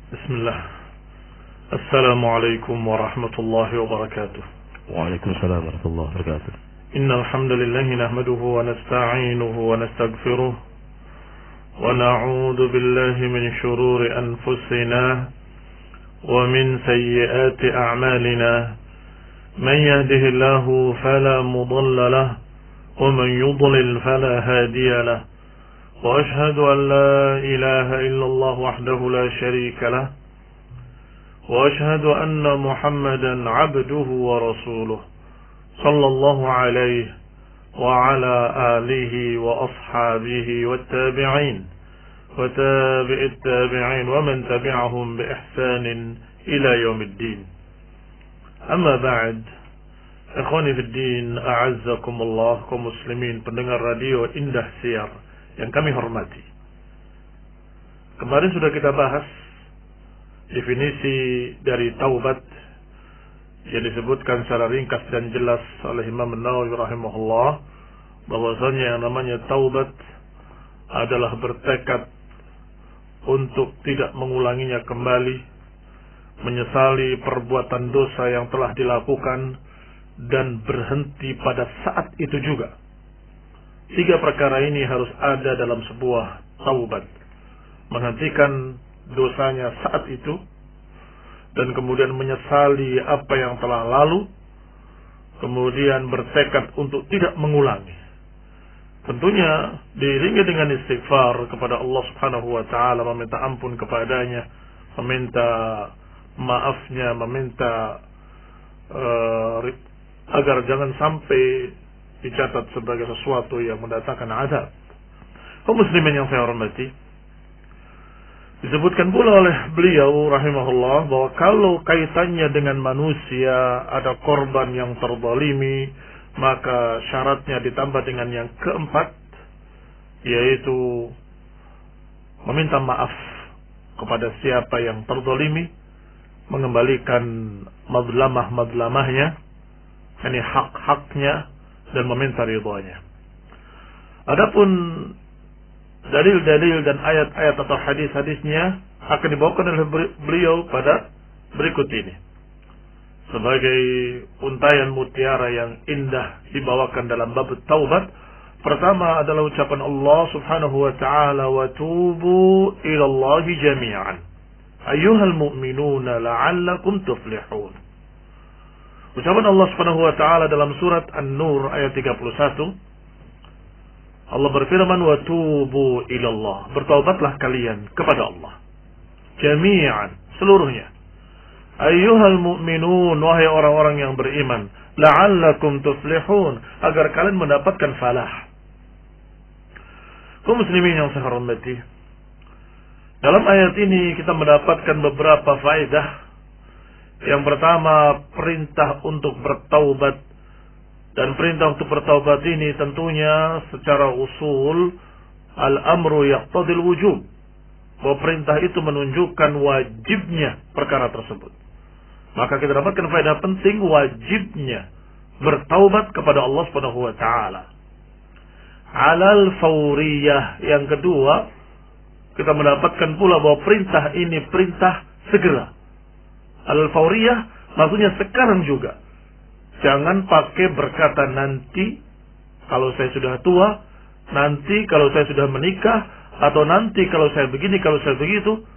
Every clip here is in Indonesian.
بسم الله. السلام عليكم ورحمة الله وبركاته. وعليكم السلام ورحمة الله وبركاته. إن الحمد لله نحمده ونستعينه ونستغفره ونعوذ بالله من شرور أنفسنا ومن سيئات أعمالنا. من يهده الله فلا مضل له ومن يضلل فلا هادي له. وأشهد أن لا إله إلا الله وحده لا شريك له. وأشهد أن محمدا عبده ورسوله صلى الله عليه وعلى آله وأصحابه والتابعين وتابع التابعين ومن تبعهم بإحسان إلى يوم الدين. أما بعد, ikhwani fi din, a'azzakumullah, kaum muslimin pendengar radio Indah Siar yang kami hormati. Kemarin sudah kita bahas definisi dari taubat yang disebutkan secara ringkas dan jelas oleh Imam Nawawi rahimahullah, bahwasanya yang namanya taubat adalah bertekad untuk tidak mengulanginya kembali, menyesali perbuatan dosa yang telah dilakukan, dan berhenti pada saat itu juga. 3 perkara ini harus ada dalam sebuah taubat: menghentikan dosanya saat itu, dan kemudian menyesali apa yang telah lalu, kemudian bertekad untuk tidak mengulangi. Tentunya diiringi dengan istighfar kepada Allah Subhanahu wa taala, meminta ampun kepadanya, meminta maafnya, meminta agar jangan sampai dicatat sebagai sesuatu yang mendatangkan azab. Kaum muslimin yang saya hormati, disebutkan pula oleh beliau rahimahullah bahwa kalau kaitannya dengan manusia ada korban yang terzalimi, maka syaratnya ditambah dengan yang keempat, yaitu meminta maaf kepada siapa yang terzalimi, mengembalikan madlamah-madlamahnya, yakni hak-haknya, dan meminta ridhonya. Adapun dalil-dalil dan ayat-ayat atau hadis-hadisnya akan dibawakan oleh beliau pada berikut ini sebagai untayan mutiara yang indah dibawakan dalam bab taubat. Pertama adalah ucapan Allah Subhanahu wa taala, wa tubu ilallahi jami'an ayyuhal mu'minuna la'allakum tuflihun. Ucapan Allah Subhanahu wa taala dalam surat An-Nur ayat 31, Allah berfirman, wa tubu ilallah, bertaubatlah kalian kepada Allah jami'an, seluruhnya, ayyuhal mu'minun, wahai orang-orang yang beriman, la'allakum tuflihun, agar kalian mendapatkan falah. Kaum muslimin yang saya hormati, dalam ayat ini kita mendapatkan beberapa faedah. Yang pertama, perintah untuk bertaubat, dan perintah untuk bertaubat ini tentunya secara usul al-amru yaqtadil wujub, bahwa perintah itu menunjukkan wajibnya perkara tersebut. Maka kita dapatkan faedah penting wajibnya bertaubat kepada Allah Subhanahu wa taala. Alal fauriyah, yang kedua, kita mendapatkan pula bahwa perintah ini perintah segera. Al-Fauriyah maksudnya sekarang juga. Jangan pakai berkata nanti kalau saya sudah tua, nanti kalau saya sudah menikah, atau nanti kalau saya begini, kalau saya begitu.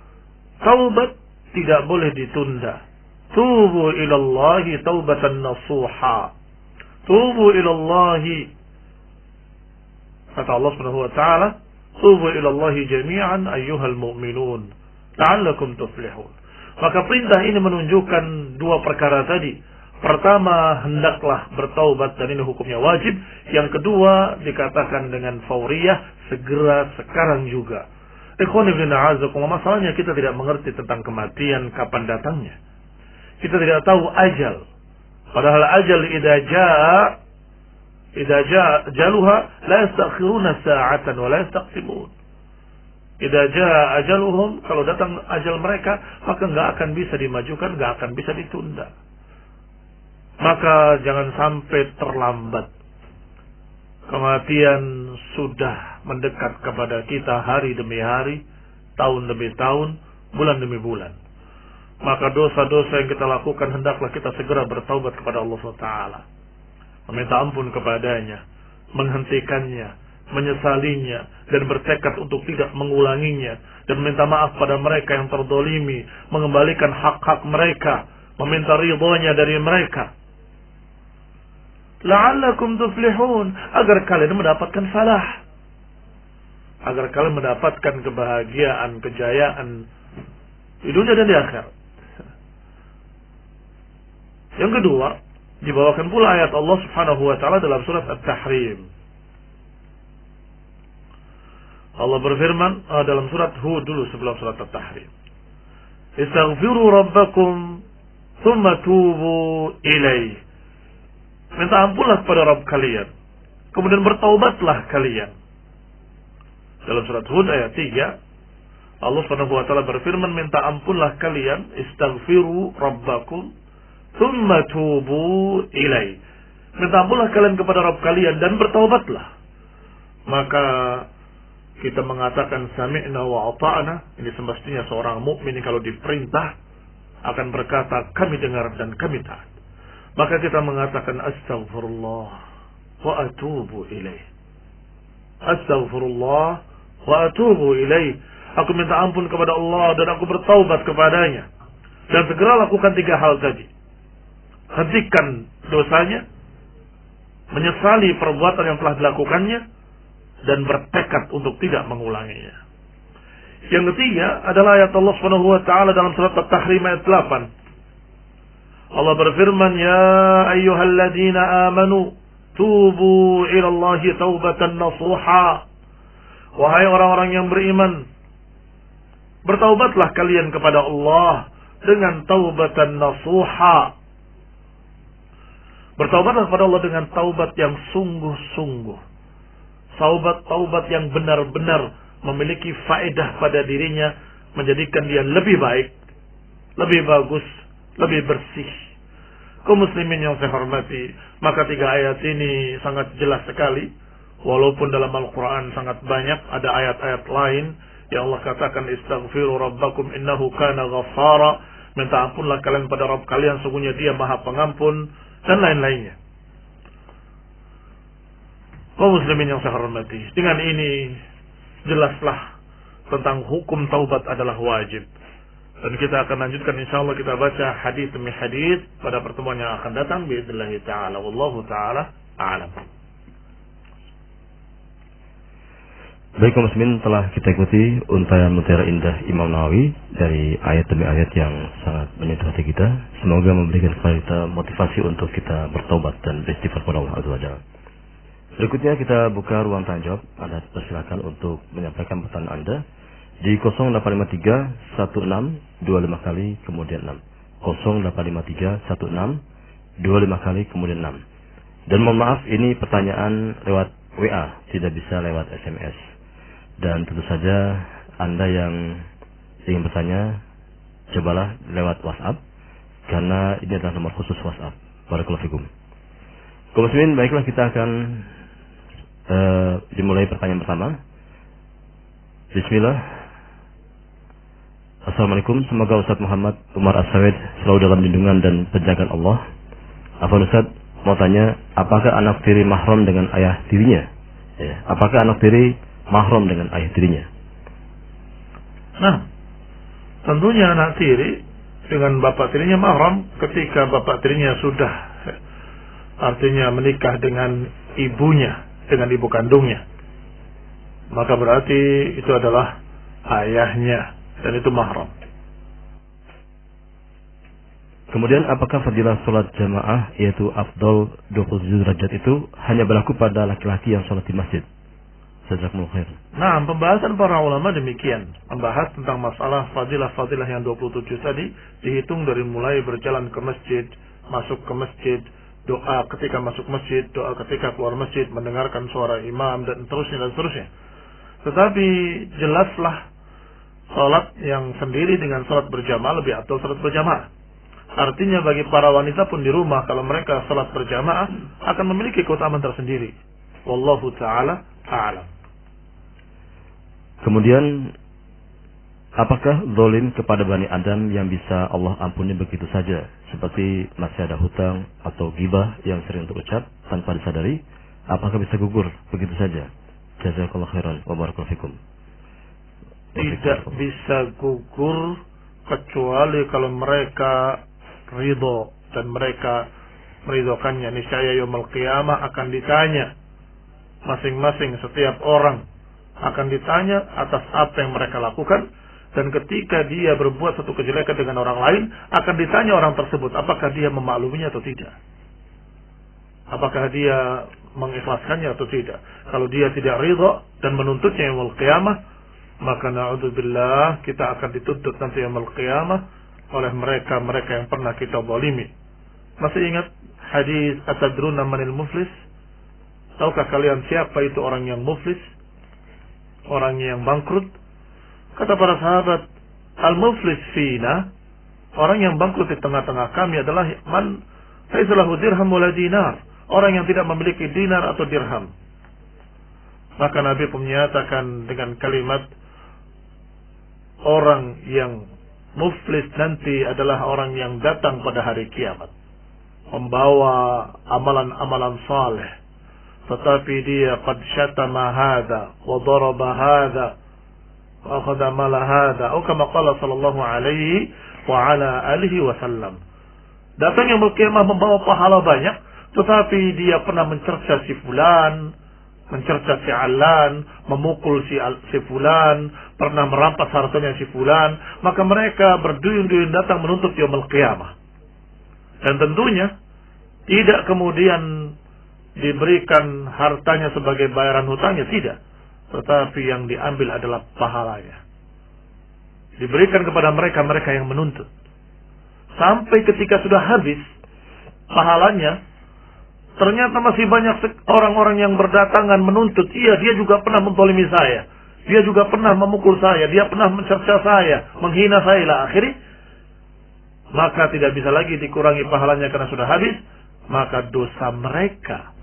Taubat tidak boleh ditunda. Tubu ilallahi taubatan nasuha. Tubu ilallahi, kata Allah Subhanahu wa taala, tubu ilallahi jami'an ayyuhal mu'minun la'allakum tuflihun. Maka perintah ini menunjukkan 2 perkara tadi. Pertama, hendaklah bertaubat, dan ini hukumnya wajib. Yang kedua, dikatakan dengan fauriyah, segera, sekarang juga. Ikhwan ibn a'azakumullah, masalahnya kita tidak mengerti tentang kematian, kapan datangnya. Kita tidak tahu ajal. Padahal ajal idza jaa ajaluha la yastakhiruna sa'atan wa la yastaqsimun. Idza jaa ajaluhum, kalau datang ajal mereka, maka enggak akan bisa dimajukan, enggak akan bisa ditunda. Maka jangan sampai terlambat. Kematian sudah mendekat kepada kita hari demi hari, tahun demi tahun, bulan demi bulan. Maka dosa-dosa yang kita lakukan hendaklah kita segera bertaubat kepada Allah SWT, meminta ampun kepadanya, menghentikannya, menyesalinya, dan bertekad untuk tidak mengulanginya, dan minta maaf pada mereka yang terdolimi, mengembalikan hak-hak mereka, meminta ridhonya dari mereka. La'allakum tuflihun, agar kalian mendapatkan salah, agar kalian mendapatkan kebahagiaan, kejayaan di dunia dan di akhirat. Yang kedua, dibawakan pula ayat Allah Subhanahu wa taala dalam surat At-Tahrim. Allah berfirman dalam surat Hud dulu sebelum surat At-Tahrim. Istaghfiru rabbakum thumma tubu ilaih. Minta ampunlah kepada Rabb kalian, kemudian bertaubatlah kalian. Dalam surat Hud ayat 3, Allah Subhanahu wa taala berfirman, minta ampunlah kalian, istaghfiru rabbakum thumma tubu ilaih. Minta ampunlah kalian kepada Rabb kalian dan bertaubatlah. Maka kita mengatakan sami'na wa ata'na. Ini semestinya seorang mukmin kalau diperintah akan berkata kami dengar dan kami taat. Maka kita mengatakan astaghfirullah wa atubu ilaih. Astaghfirullah wa atubu ilaih. Aku minta ampun kepada Allah dan aku bertaubat kepadanya. Dan segera lakukan 3 hal tadi. Hentikan dosanya, menyesali perbuatan yang telah dilakukannya, dan bertekad untuk tidak mengulanginya. Yang ketiga adalah ayat Allah Subhanahu wa taala dalam surat At-Tahrim ayat 8. Allah berfirman, ya ayyuhalladzina amanu tubu ilallahi taubatan nasuha. Wahai orang-orang yang beriman, bertaubatlah kalian kepada Allah dengan taubatan nasuha. Bertaubatlah kepada Allah dengan taubat yang sungguh-sungguh. Taubat yang benar-benar memiliki faedah pada dirinya, menjadikan dia lebih baik, lebih bagus, lebih bersih. Kaum muslimin yang saya hormati, maka 3 ayat ini sangat jelas sekali. Walaupun dalam Al-Quran sangat banyak ada ayat-ayat lain yang Allah katakan istaghfiru rabbakum innahu kana ghaffara. Minta ampunlah kalian pada Rabb kalian, sungguhnya dia maha pengampun, dan lain-lainnya. Kaum muslimin yang saya hormati, dengan ini jelaslah tentang hukum taubat adalah wajib. Dan kita akan lanjutkan insyaallah, kita baca hadis demi hadis pada pertemuan yang akan datang باذن taala. Wallahu taala a'lam. Baik kaum muslimin, telah kita ikuti untayan mutiara indah Imam Nawawi dari ayat demi ayat yang sangat menyentuh hati kita. Semoga memberikan kepada kita motivasi untuk kita bertobat dan beristighfar kepada Allah Azza wa Jalla. Berikutnya kita buka ruang tanya jawab. Anda persilakan untuk menyampaikan pertanyaan Anda di 0853 16 25 kali kemudian 6. 0853 16 25 kali kemudian 6. Dan mohon maaf, ini pertanyaan lewat WA, tidak bisa lewat SMS. Dan tentu saja Anda yang ingin bertanya, cobalah lewat WhatsApp, karena ini adalah nomor khusus WhatsApp. Barakallahu fikum. Kaum muslimin, baiklah, kita akan dimulai pertanyaan pertama. Bismillah. Assalamualaikum, semoga Ustaz Muhammad Umar As-Sawid selalu dalam lindungan dan penjagaan Allah. Afwan Ustaz, mau tanya, apakah anak tiri mahram dengan ayah tirinya? Ya, apakah anak tiri mahram dengan ayah tirinya? Nah, tentunya anak tiri dengan bapak tirinya mahram ketika bapak tirinya sudah, artinya menikah dengan ibunya, dengan ibu kandungnya. Maka berarti itu adalah ayahnya dan itu mahram. Kemudian apakah fadilah sholat jamaah yaitu afdol 27 derajat itu hanya berlaku pada laki-laki yang sholat di masjid? Jazakumullah khair. Nah, pembahasan para ulama demikian, membahas tentang masalah fadilah-fadilah yang 27 tadi, dihitung dari mulai berjalan ke masjid, masuk ke masjid, doa ketika masuk masjid, doa ketika keluar masjid, mendengarkan suara imam, dan seterusnya dan seterusnya. Tetapi jelaslah salat yang sendiri dengan salat berjamaah lebih afdal salat berjamaah. Artinya bagi para wanita pun di rumah, kalau mereka salat berjamaah akan memiliki keutamaan tersendiri. Wallahu taala a'lam. Kemudian Apakah zalim kepada Bani Adam yang bisa Allah ampuni begitu saja, seperti masih ada hutang atau ghibah yang sering terucap tanpa disadari, apakah bisa gugur begitu saja? Jazakallahu khairan wa barakallahu fikum. Tidak bisa gugur kecuali kalau mereka ridho dan mereka meridhokannya. Niscaya yaumul qiyamah akan ditanya, masing-masing setiap orang akan ditanya atas apa yang mereka lakukan. Dan ketika dia berbuat satu kejelekan dengan orang lain, akan ditanya orang tersebut apakah dia memakluminya atau tidak, apakah dia mengikhlaskannya atau tidak. Kalau dia tidak ridha dan menuntutnya yaumul qiyamah, maka na'udzubillah kita akan dituntut nanti yaumul qiyamah oleh mereka yang pernah kita zalimi. Masih ingat hadis atadruna manil muflis? Tahukah kalian siapa itu orang yang muflis? Orang yang bangkrut? Kata para sahabat, al-muflis fina, orang yang bangkrut di tengah-tengah kami adalah man laisa lahu dirham wala dinar, orang yang tidak memiliki dinar atau dirham. Maka Nabi pun menyatakan dengan kalimat, orang yang muflis nanti adalah orang yang datang pada hari kiamat membawa amalan-amalan saleh, tetapi dia qad syatama hadza wa daraba hadza wa akhadha mala hadza, atau kama qala sallallahu alaihi wa ala alihi wasallam. Datang yang kiamat membawa pahala banyak, tetapi dia pernah mencerca si fulan, mencerca si alan, memukul si fulan, pernah merampas hartanya si fulan. Maka mereka berduyun-duyun datang menuntut yaumul qiyamah. Dan tentunya tidak kemudian diberikan hartanya sebagai bayaran hutangnya, tidak. Tetapi yang diambil adalah pahalanya. Diberikan kepada mereka yang menuntut. Sampai ketika sudah habis pahalanya, ternyata masih banyak orang-orang yang berdatangan menuntut. Iya, dia juga pernah menzalimi saya. Dia juga pernah memukul saya. Dia pernah mencerca saya, menghina saya ila akhiri. Maka tidak bisa lagi dikurangi pahalanya karena sudah habis. Maka dosa mereka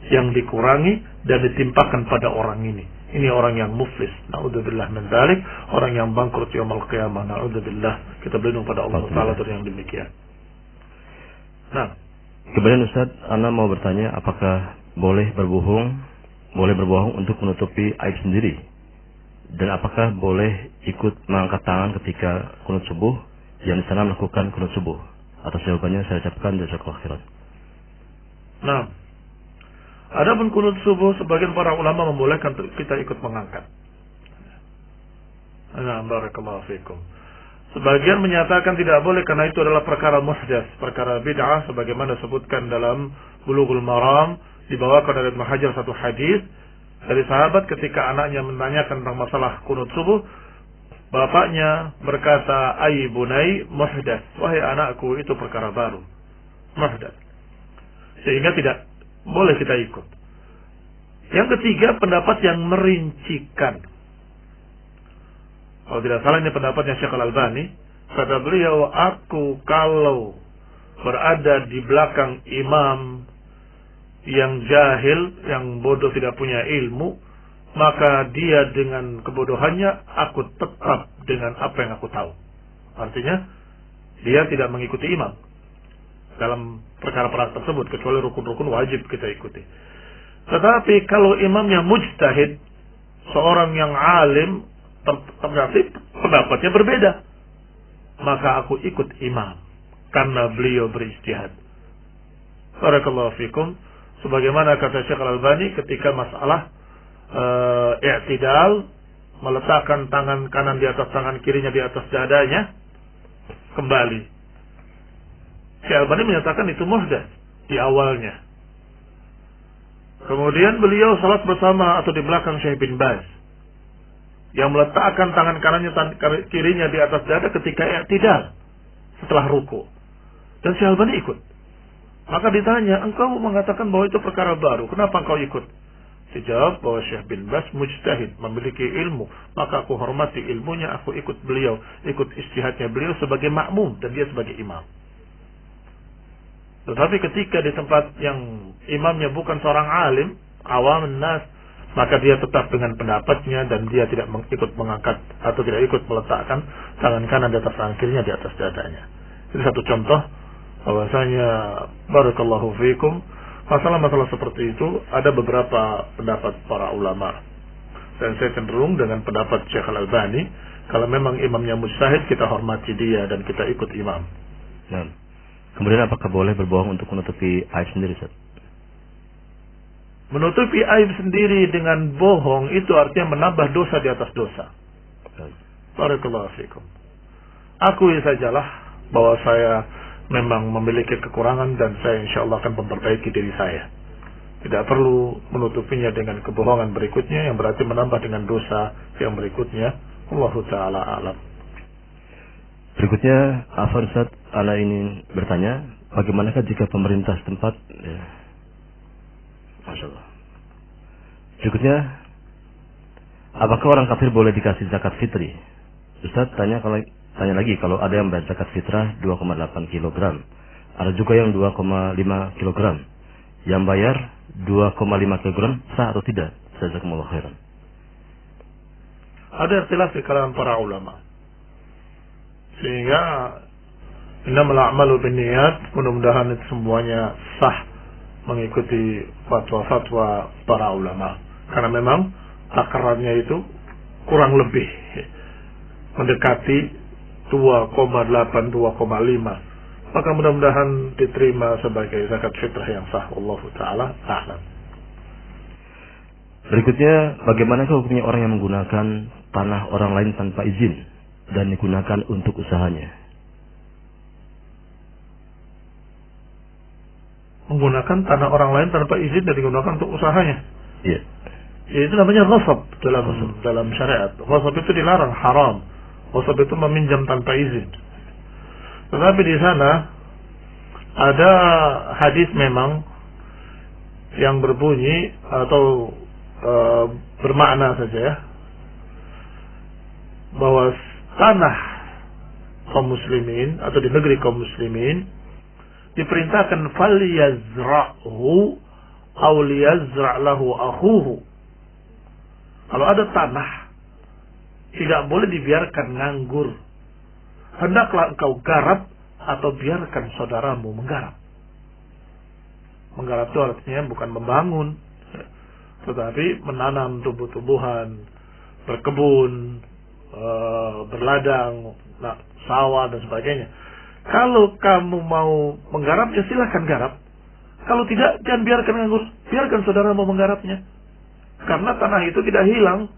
yang dikurangi dan ditimpakan pada orang ini. Ini orang yang muflis. Na'udzubillah min dzalik, orang yang bangkrut yaumul qiyamah. Na'udzubillah. Kita berlindung pada Allah Taala dari yang demikian. Nah, kemudian Ustaz, Ana mau bertanya, apakah boleh berbohong untuk menutupi aib sendiri? Dan apakah boleh ikut mengangkat tangan ketika kunut subuh yang di sana melakukan kunut subuh? Atas jawabannya saya ucapkan jazakallahu khairan. Nah, adapun kunut subuh, sebagian para ulama membolehkan kita ikut mengangkat. Nah, barakallahu fikum. Sebagian menyatakan tidak boleh karena itu adalah perkara muhdatsah, perkara bid'ah, sebagaimana disebutkan dalam Bulughul Maram, dibawakan dari Ibnu Hajar satu hadis dari sahabat ketika anaknya menanyakan tentang masalah kunut subuh, bapaknya berkata, "Ai bunai muhdats," wahai anakku, itu perkara baru, muhdats. Sehingga tidak boleh kita ikut. Yang ketiga, pendapat yang merincikan. Kalau tidak salah ini pendapatnya Syekh Al-Albani. Kata beliau, aku kalau berada di belakang imam yang jahil, yang bodoh, tidak punya ilmu, maka dia dengan kebodohannya, aku tetap dengan apa yang aku tahu. Artinya, dia tidak mengikuti imam dalam perkara-perkara tersebut, kecuali rukun-rukun wajib kita ikuti. Tetapi kalau imamnya mujtahid, seorang yang alim, terganti pendapatnya berbeda, maka aku ikut imam karena beliau berijtihad. Barakallahu fikum. Sebagaimana kata Syekh Al-Albani ketika masalah i'tidal, meletakkan tangan kanan di atas tangan kirinya di atas dadanya, kembali Syekh Al-Albani menyatakan itu muhdats di awalnya. Kemudian beliau salat bersama atau di belakang Syekh bin Baz yang meletakkan tangan kanannya kirinya di atas dada ketika i'tidal setelah ruku. Dan Syekh Al-Albani ikut. Maka ditanya, engkau mengatakan bahwa itu perkara baru, kenapa engkau ikut? Dijawab bahwa Syekh bin Baz mujtahid, memiliki ilmu, maka aku hormati ilmunya, aku ikut beliau, ikut ijtihadnya beliau sebagai makmum dan dia sebagai imam. Tetapi ketika di tempat yang imamnya bukan seorang alim, awam nas, maka dia tetap dengan pendapatnya dan dia tidak ikut mengangkat atau tidak ikut meletakkan tangan kanan di atas tangan kirinya di atas dadanya. Itu satu contoh bahwasanya barakallahu fikum, masalah-masalah seperti itu ada beberapa pendapat para ulama. Dan saya cenderung dengan pendapat Syekh Al-Albani, kalau memang imamnya mujtahid kita hormati dia dan kita ikut imam. Nah, kemudian apakah boleh berbohong untuk menutupi aib sendiri, Ustaz? Menutupi aib sendiri dengan bohong itu artinya menambah dosa di atas dosa. Barakallahu fikum. Akui sajalah bahwa saya memang memiliki kekurangan dan saya insyaallah akan memperbaiki diri saya. Tidak perlu menutupinya dengan kebohongan berikutnya yang berarti menambah dengan dosa yang berikutnya. Wallahu taala alam. Berikutnya, Afan Ustaz, ana ini bertanya, bagaimanakah jika pemerintah setempat Masya Allah. Berikutnya, apakah orang kafir boleh dikasih zakat fitri? Ustaz tanya lagi, kalau ada yang bayar zakat fitrah 2,8 kg, ada juga yang 2,5 kg. Yang bayar 2,5 kg sah atau tidak? Jazakumullah khairan. Ada ikhtilaf di kalangan para ulama. Sehingga innamal a'malu binniyat, mudah-mudahan itu semuanya sah mengikuti fatwa-fatwa para ulama, karena memang takarannya itu kurang lebih mendekati 2,8 2,5, maka mudah-mudahan diterima sebagai zakat fitrah yang sah. Wallahu taala a'lam. Berikutnya, bagaimana hukumnya orang yang menggunakan tanah orang lain tanpa izin dan digunakan untuk usahanya? Menggunakan tanah orang lain tanpa izin dan digunakan untuk usahanya. Iya. Itu namanya ghasab dalam syariat. Ghasab itu dilarang, haram. Ghasab itu meminjam tanpa izin. Tetapi di sana ada hadis memang yang berbunyi atau bermakna saja ya, bahwa tanah kaum muslimin atau di negeri kaum muslimin diperintahkan falyazra'hu aw liyazra' lahu akhuhu. Kalau ada tanah tidak boleh dibiarkan nganggur. Hendaklah engkau garap atau biarkan saudaramu menggarap. Menggarap itu artinya bukan membangun, tetapi menanam tumbuh-tumbuhan, berkebun, berladang, sawah dan sebagainya. Kalau kamu mau menggarapnya silahkan garap. Kalau tidak, jangan biarkan nganggur. Biarkan saudara mau menggarapnya. Karena tanah itu tidak hilang.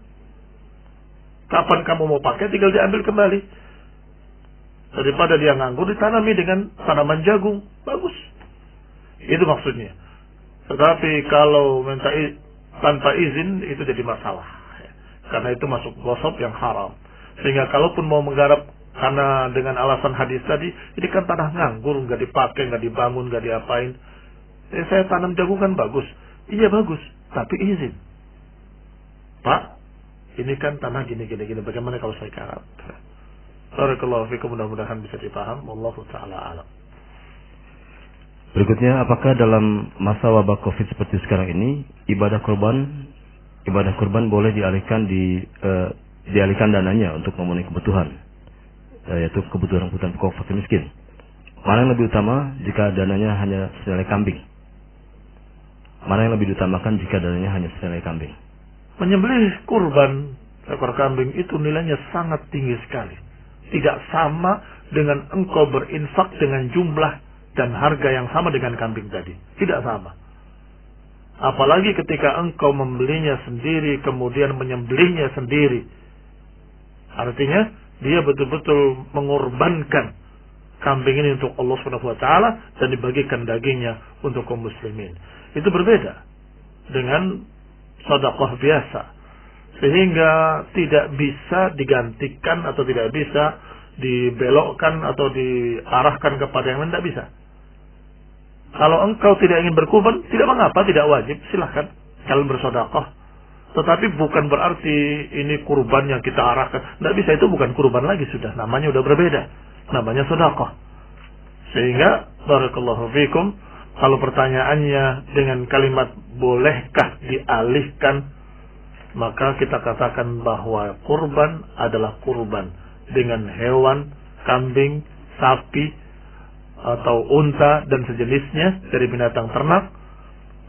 Kapan kamu mau pakai tinggal diambil kembali. Daripada dia nganggur ditanami dengan tanaman jagung. Bagus. Itu maksudnya. Tetapi kalau minta tanpa izin itu jadi masalah. Karena itu masuk ghasab yang haram. Sehingga kalaupun mau menggarap karena dengan alasan hadis tadi, ini kan tanah nganggur, nggak dipakai, nggak dibangun, nggak diapain. Saya tanam jagung kan bagus. Iya bagus, tapi izin. Pak, ini kan tanah gini. Bagaimana kalau saya garap? Barakallahu fikum, mudah-mudahan bisa dipaham. Wallahu ta'ala alam. Berikutnya, apakah dalam masa wabah COVID seperti sekarang ini, ibadah kurban boleh dialihkan dananya untuk memenuhi kebutuhan, yaitu kebutuhan pokok fakir miskin? Mana yang lebih utama jika dananya hanya senilai kambing? Mana yang lebih diutamakan jika dananya hanya senilai kambing? Menyembelih kurban ekor kambing itu nilainya sangat tinggi sekali. Tidak sama dengan engkau berinfak dengan jumlah dan harga yang sama dengan kambing tadi. Tidak sama. Apalagi ketika engkau membelinya sendiri kemudian menyembelihnya sendiri. Artinya dia betul-betul mengorbankan kambing ini untuk Allah SWT dan dibagikan dagingnya untuk kaum muslimin. Itu berbeda dengan sedekah biasa. Sehingga tidak bisa digantikan atau tidak bisa dibelokkan atau diarahkan kepada yang lain, tidak bisa. Kalau engkau tidak ingin berkurban, tidak mengapa, tidak wajib, silahkan kalian bersedekah. Tetapi bukan berarti ini kurban yang kita arahkan. Tidak bisa, itu bukan kurban lagi sudah. Namanya sudah berbeda. Namanya sedekah. Sehingga, barakallahu fikum, kalau pertanyaannya dengan kalimat bolehkah dialihkan maka kita katakan bahwa kurban adalah kurban dengan hewan, kambing, sapi, atau unta dan sejenisnya dari binatang ternak,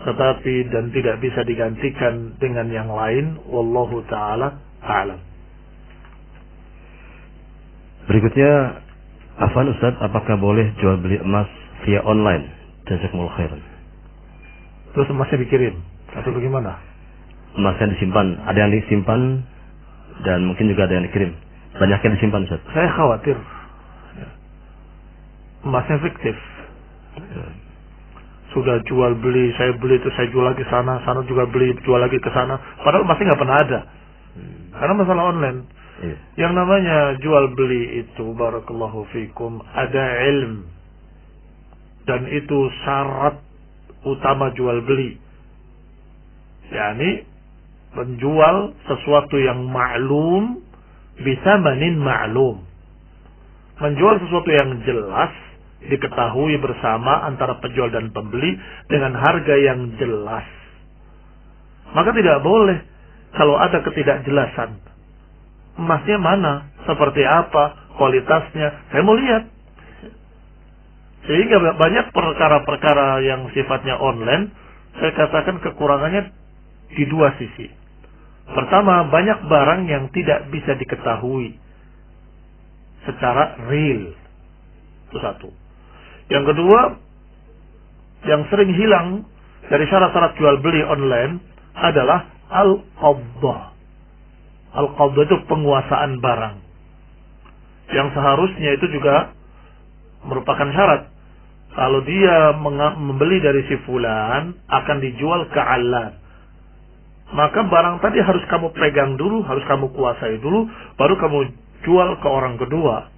tetapi dan tidak bisa digantikan dengan yang lain. Wallahu ta'ala a'lam. Berikutnya, Afwan Ustaz, apakah boleh jual beli emas via online? Jazakumullah khairan. Terus emasnya dikirim atau bagaimana? Emasnya disimpan, ada yang disimpan dan mungkin juga ada yang dikirim. Banyak yang disimpan, Ustaz. Saya khawatir emasnya fiktif. Sudah jual beli, saya beli itu saya jual lagi sana, sana juga beli, jual lagi ke sana. Padahal emasnya nggak pernah ada. Karena masalah online. Iya. Yang namanya jual beli itu, barakallahu fikum, ada ilm. Dan itu syarat utama jual beli. yakni menjual sesuatu yang ma'lum bisa manin ma'lum. Menjual sesuatu yang jelas diketahui bersama antara penjual dan pembeli dengan harga yang jelas. Maka tidak boleh kalau ada ketidakjelasan. Emasnya mana? Seperti apa? Kualitasnya? Saya mau lihat. Sehingga banyak perkara-perkara yang sifatnya online, saya katakan kekurangannya di dua sisi. Pertama, banyak barang yang tidak bisa diketahui secara real. Itu satu. Yang kedua, yang sering hilang dari syarat-syarat jual beli online adalah al-qabdah. Al-qabdah itu penguasaan barang. Yang seharusnya itu juga merupakan syarat. Kalau dia membeli dari si fulan akan dijual ke alan, maka barang tadi harus kamu pegang dulu, harus kamu kuasai dulu, baru kamu jual ke orang kedua.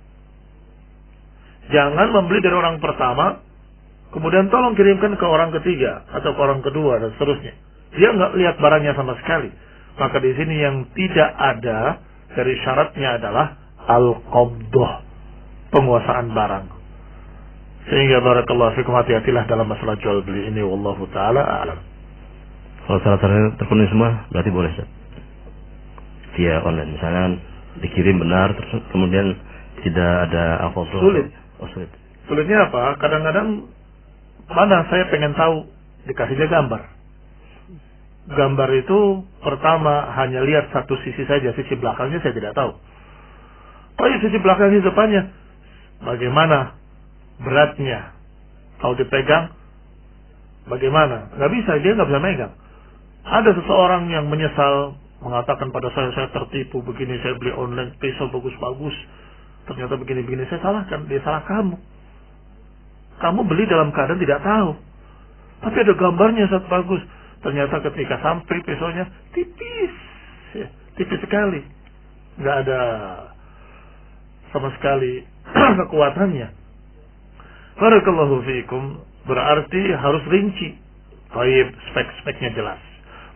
Jangan membeli dari orang pertama, kemudian tolong kirimkan ke orang ketiga atau ke orang kedua dan seterusnya. Dia nggak lihat barangnya sama sekali. Maka di sini yang tidak ada dari syaratnya adalah al-qabdah, penguasaan barang. Sehingga barakallahu fikum, hati-hatilah dalam masalah jual beli ini. Wallahu ta'ala a'lam. Kalau syarat-syaratnya terpenuhi semua, berarti boleh, Ustaz. Via online, misalnya dikirim benar, terus kemudian tidak ada apa-apa. Sulit. Oh, sulit. Sulitnya apa? Kadang-kadang mana saya pengen tahu, dikasihnya gambar. Gambar itu pertama hanya lihat satu sisi saja, sisi belakangnya saya tidak tahu. Oh iya, sisi belakangnya, depannya bagaimana beratnya, kalau dipegang bagaimana? Nggak bisa, dia nggak bisa megang. Ada seseorang yang menyesal mengatakan pada saya tertipu begini, saya beli online pisau bagus-bagus, ternyata begini-begini. Saya salahkan, dia salah kamu. Kamu beli dalam keadaan tidak tahu, tapi ada gambarnya sangat bagus. Ternyata ketika sampai pisaunya tipis, ya, tipis sekali, nggak ada sama sekali kekuatannya. Barakallahu fiikum, berarti harus rinci. Baik, spek-speknya jelas.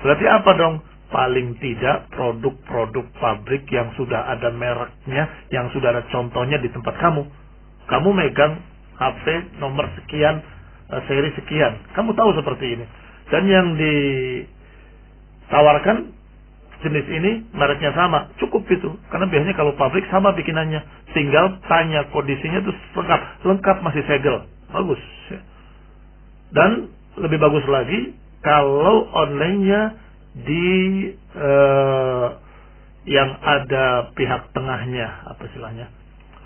Berarti apa dong? Paling tidak produk-produk pabrik yang sudah ada mereknya, yang sudah ada contohnya di tempat kamu. Kamu megang HP nomor sekian, seri sekian. Kamu tahu seperti ini. Dan yang ditawarkan jenis ini, mereknya sama. Cukup itu. Karena biasanya kalau pabrik sama bikinannya. Tinggal tanya kondisinya itu lengkap masih segel. Bagus. Dan lebih bagus lagi kalau online-nya di yang ada pihak tengahnya, apa istilahnya?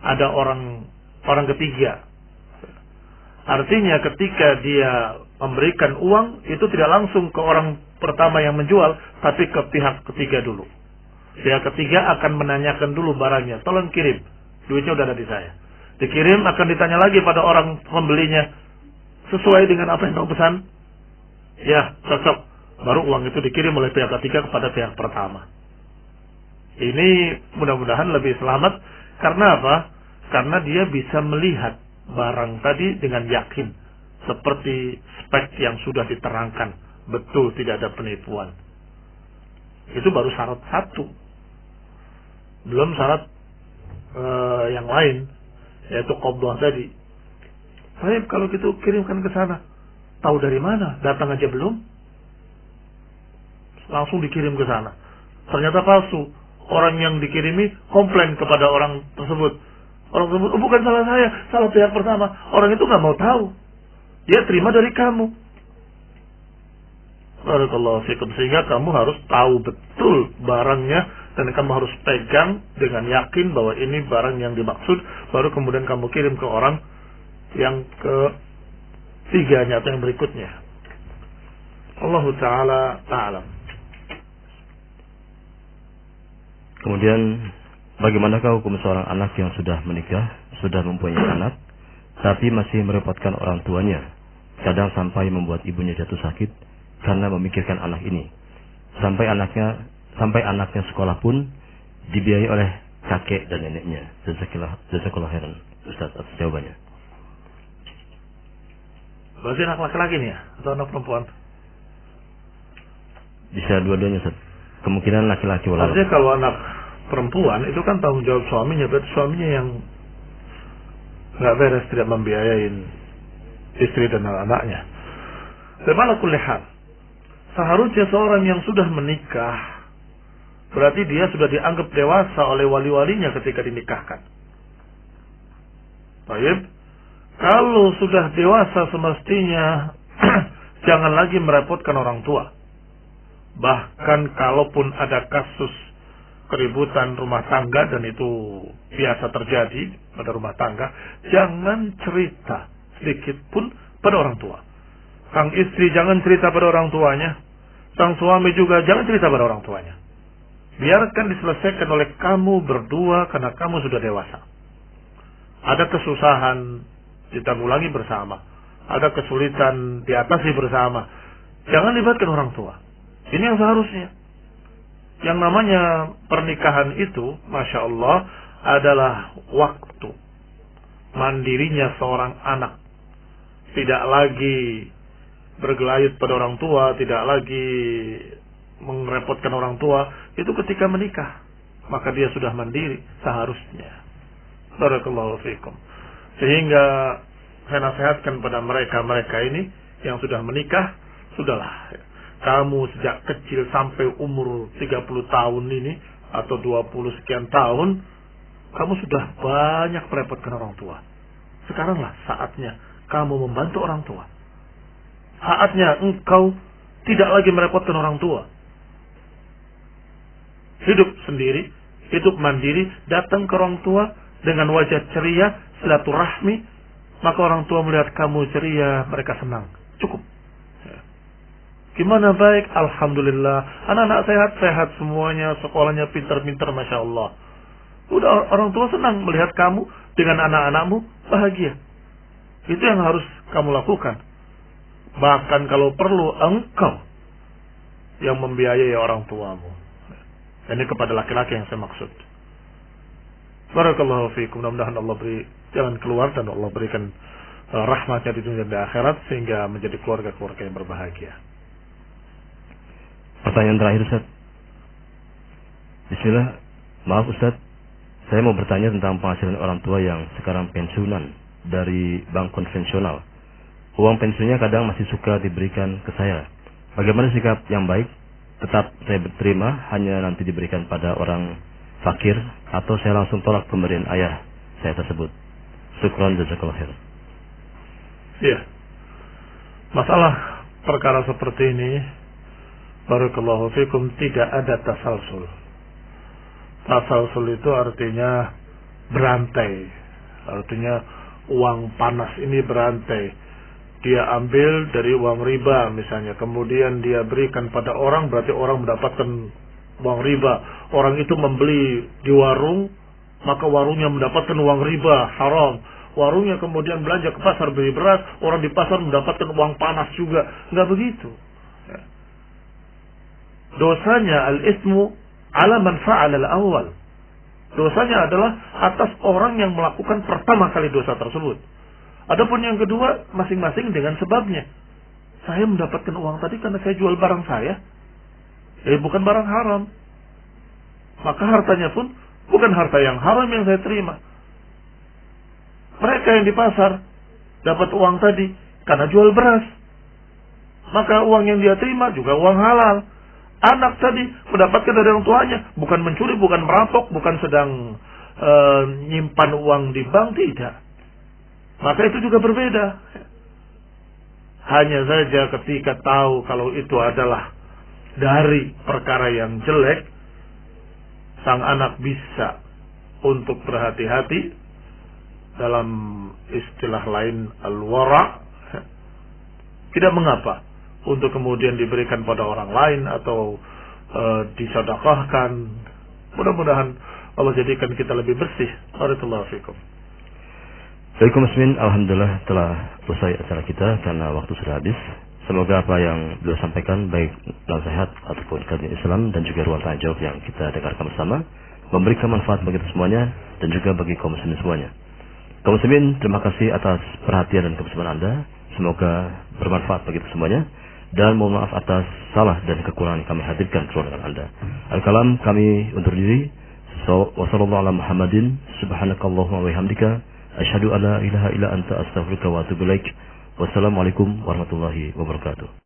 Ada orang ketiga. Artinya ketika dia memberikan uang itu tidak langsung ke orang pertama yang menjual, tapi ke pihak ketiga dulu. Pihak ketiga akan menanyakan dulu barangnya, tolong kirim, duitnya udah ada di saya. Dikirim, akan ditanya lagi pada orang pembelinya, sesuai dengan apa yang kamu pesan? Ya, cocok. Baru uang itu dikirim oleh pihak ketiga kepada pihak pertama. Ini mudah-mudahan lebih selamat. Karena apa? Karena dia bisa melihat barang tadi dengan yakin, seperti spek yang sudah diterangkan, betul tidak ada penipuan. Itu baru syarat satu, belum syarat yang lain, yaitu qabdah tadi. Baik, kalau gitu kirimkan ke sana. Tahu dari mana? Datang aja belum, langsung dikirim ke sana. ternyata palsu. Orang yang dikirimi komplain kepada orang tersebut. Orang tersebut, oh, bukan salah saya, salah pihak pertama. Orang itu nggak mau tahu. Dia terima dari kamu. Barakallahu fikum. Sehingga kamu harus tahu betul barangnya dan kamu harus pegang dengan yakin bahwa ini barang yang dimaksud. Baru kemudian kamu kirim ke orang yang ketiganya atau yang berikutnya. Allah Ta'ala ta'alam. Kemudian bagaimanakah hukum seorang anak yang sudah menikah, sudah mempunyai anak, tapi masih merepotkan orang tuanya, kadang sampai membuat ibunya jatuh sakit karena memikirkan anak ini, sampai anaknya sekolah pun dibiayai oleh kakek dan neneknya. Jazakallahu khairan, Ustaz, atas jawabannya. Berarti anak laki-laki nih ya, atau anak perempuan? Bisa dua-duanya, Ustaz. Kemungkinan laki-laki walau. Artinya kalau anak perempuan itu kan tanggung jawab suaminya, berarti suaminya yang nggak beres, tidak membiayain istri dan anak-anaknya. Bagaimana kulihat? Seharusnya seorang yang sudah menikah, berarti dia sudah dianggap dewasa oleh wali-walinya ketika dinikahkan. Baik, kalau sudah dewasa semestinya jangan lagi merepotkan orang tua. Bahkan kalaupun ada kasus keributan rumah tangga, dan itu biasa terjadi pada rumah tangga, jangan cerita sedikit pun pada orang tua. Sang istri jangan cerita pada orang tuanya, sang suami juga jangan cerita pada orang tuanya. Biarkan diselesaikan oleh kamu berdua karena kamu sudah dewasa. Ada kesusahan, ditanggulangi bersama. Ada kesulitan, diatasi bersama. Jangan libatkan orang tua. Ini yang seharusnya. Yang namanya pernikahan itu, Masya Allah, adalah waktu mandirinya seorang anak. Tidak lagi bergelayut pada orang tua, tidak lagi merepotkan orang tua. Itu ketika menikah, maka dia sudah mandiri seharusnya. Barakallahu fikum. Sehingga saya nasihatkan pada mereka ini yang sudah menikah, sudahlah. Kamu sejak kecil sampai umur 30 tahun ini atau 20 sekian tahun, kamu sudah banyak merepotkan orang tua. Sekaranglah saatnya kamu membantu orang tua. Saatnya engkau tidak lagi merepotkan orang tua. Hidup sendiri, hidup mandiri, datang ke orang tua dengan wajah ceria, silaturahmi, maka orang tua melihat kamu ceria, mereka senang. Cukup. Gimana baik? Alhamdulillah. Anak-anak sehat-sehat semuanya, sekolahnya pintar-pintar, Masya Allah. Udah, orang tua senang melihat kamu dengan anak-anakmu bahagia. Itu yang harus kamu lakukan. Bahkan kalau perlu engkau yang membiayai orang tuamu. Ini kepada laki-laki yang saya maksud. Barakallahu fiikum. Mudah-mudahan Allah beri jalan keluar dan Allah berikan rahmatnya di dunia dan akhirat sehingga menjadi keluarga-keluarga yang berbahagia. Pertanyaan terakhir, Ustaz. Bismillah. Maaf, Ustaz, saya mau bertanya tentang penghasilan orang tua yang sekarang pensiunan dari bank konvensional. Uang pensiunnya kadang masih suka diberikan ke saya. Bagaimana sikap yang baik? Tetap saya berterima, hanya nanti diberikan pada orang fakir, atau saya langsung tolak pemberian ayah saya tersebut? Syukran, jazakallahu khair. Iya. Masalah perkara seperti ini, barakallahu fikum, tidak ada tasalsul. Tasalsul itu artinya berantai. Artinya uang panas ini berantai. Dia ambil dari uang riba misalnya, kemudian dia berikan pada orang, berarti orang mendapatkan uang riba. Orang itu membeli di warung, maka warungnya mendapatkan uang riba, haram. Warungnya kemudian belanja ke pasar beli beras, orang di pasar mendapatkan uang panas juga. Enggak begitu. Dosanya al-ismu ala man fa'ala al-awwal. Dosanya adalah atas orang yang melakukan pertama kali dosa tersebut. Adapun yang kedua, masing-masing dengan sebabnya. Saya mendapatkan uang tadi karena saya jual barang saya. Bukan barang haram. Maka hartanya pun bukan harta yang haram yang saya terima. Mereka yang di pasar dapat uang tadi karena jual beras. Maka uang yang dia terima juga uang halal. anak tadi mendapatkan dari orang tuanya, bukan mencuri, bukan merampok, bukan sedang nyimpan uang di bank, tidak. Maka itu juga berbeda. Hanya saja ketika tahu kalau itu adalah dari perkara yang jelek, sang anak bisa untuk berhati-hati, dalam istilah lain al-wara, tidak mengapa untuk kemudian diberikan pada orang lain atau disedekahkan. Mudah-mudahan Allah jadikan kita lebih bersih. Barakallahu fikum. Baik kaum muslimin, alhamdulillah telah selesai acara kita karena waktu sudah habis. Semoga apa yang beliau sampaikan, baik nasihat ataupun kajian Islam dan juga ruang tanya jawab yang kita dengarkan bersama, memberikan manfaat bagi kita semuanya dan juga bagi kaum muslimin semuanya. Kaum muslimin, terima kasih atas perhatian dan kebersamaan Anda. Semoga bermanfaat bagi kita semuanya. Dan mohon maaf atas salah dan kekurangan yang kami hadirkan keluar dengan Anda. Al-kalam kami undur diri. Wassallallahu ala Muhammadin subhanakallahumma wa bihamdika asyhadu an la ilaha illa anta astaghfiruka wa atubu ilaik. Wassalamualaikum warahmatullahi wabarakatuh.